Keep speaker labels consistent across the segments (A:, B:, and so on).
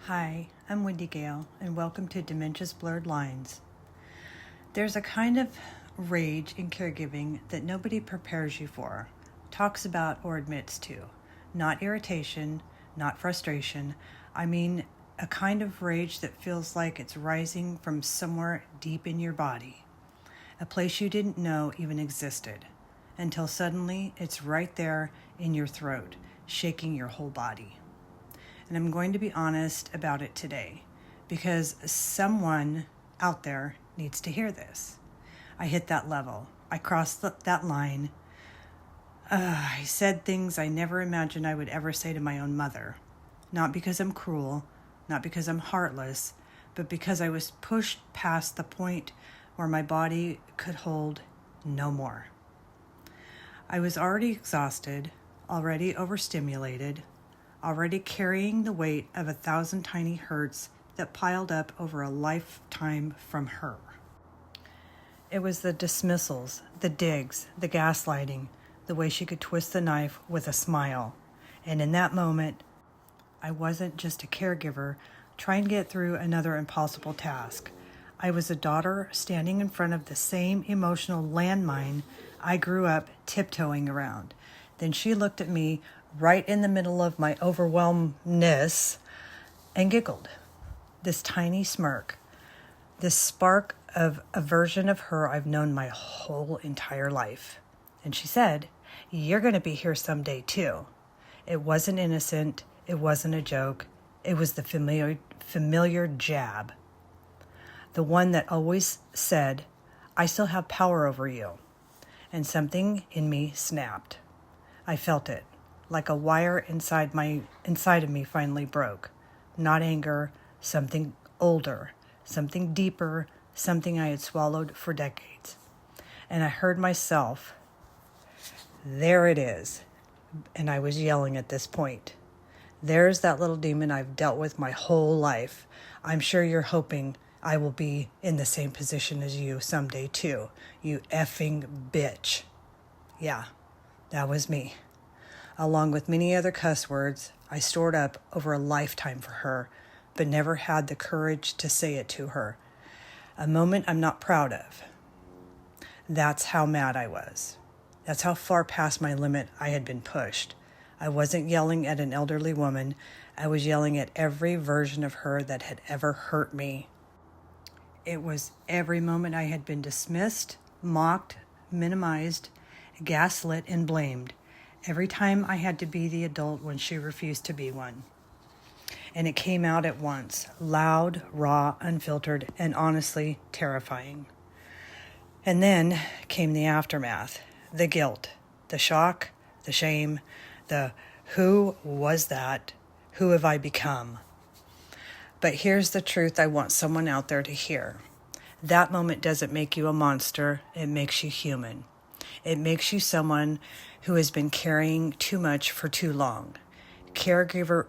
A: Hi, I'm Wendy Gale, and welcome to Dementia's Blurred Lines. There's a kind of rage in caregiving that nobody prepares you for, talks about, or admits to. Not irritation, not frustration. I mean, a kind of rage that feels like it's rising from somewhere deep in your body, a place you didn't know even existed, until suddenly it's right there in your throat, shaking your whole body. And I'm going to be honest about it today because someone out there needs to hear this. I hit that level. I crossed that line. I said things I never imagined I would ever say to my own mother. Not because I'm cruel, not because I'm heartless, but because I was pushed past the point where my body could hold no more. I was already exhausted, already overstimulated, already carrying the weight of 1,000 tiny hurts that piled up over a lifetime from her. It was the dismissals, the digs, the gaslighting, the way she could twist the knife with a smile. And in that moment, I wasn't just a caregiver trying to get through another impossible task. I was a daughter standing in front of the same emotional landmine I grew up tiptoeing around. Then she looked at me right in the middle of my overwhelmedness and giggled. This tiny smirk, this spark of a version of her I've known my whole entire life. And she said, "You're going to be here someday too." It wasn't innocent. It wasn't a joke. It was the familiar jab. The one that always said, "I still have power over you." And something in me snapped. I felt it, like a wire inside of me finally broke. Not anger, something older, something deeper, something I had swallowed for decades. And I heard myself, "There it is." And I was yelling at this point. "There's that little demon I've dealt with my whole life. I'm sure you're hoping I will be in the same position as you someday too. You effing bitch." Yeah, that was me. Along with many other cuss words I stored up over a lifetime for her, but never had the courage to say it to her. A moment I'm not proud of. That's how mad I was. That's how far past my limit I had been pushed. I wasn't yelling at an elderly woman. I was yelling at every version of her that had ever hurt me. It was every moment I had been dismissed, mocked, minimized, gaslit, and blamed. Every time I had to be the adult when she refused to be one. And it came out at once, loud, raw, unfiltered, and honestly terrifying. And then came the aftermath, the guilt, the shock, the shame, the who was that? Who have I become? But here's the truth I want someone out there to hear. That moment doesn't make you a monster, it makes you human. It makes you someone who has been carrying too much for too long. Caregiver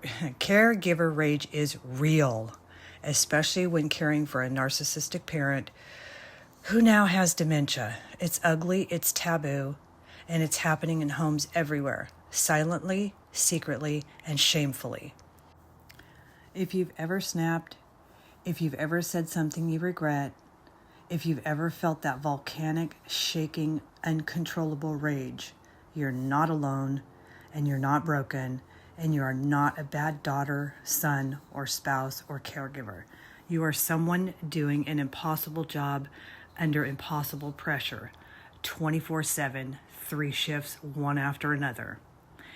A: rage is real, especially when caring for a narcissistic parent who now has dementia. It's ugly, it's taboo, and it's happening in homes everywhere, silently, secretly, and shamefully. If you've ever snapped, if you've ever said something you regret, if you've ever felt that volcanic, shaking, uncontrollable rage, you're not alone, and you're not broken, and you are not a bad daughter, son, or spouse, or caregiver. You are someone doing an impossible job under impossible pressure, 24/7, 3 shifts, one after another.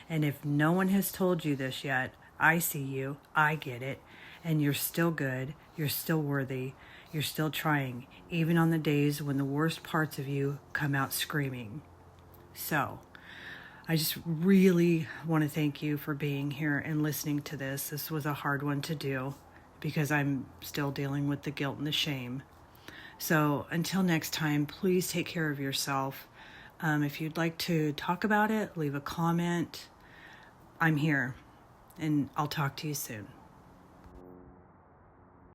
A: And if no one has told you this yet, I see you, I get it, and you're still good, you're still worthy, you're still trying, even on the days when the worst parts of you come out screaming. So, I just really want to thank you for being here and listening to this. This was a hard one to do because I'm still dealing with the guilt and the shame. So, until next time, please take care of yourself. If you'd like to talk about it, leave a comment. I'm here, and I'll talk to you soon.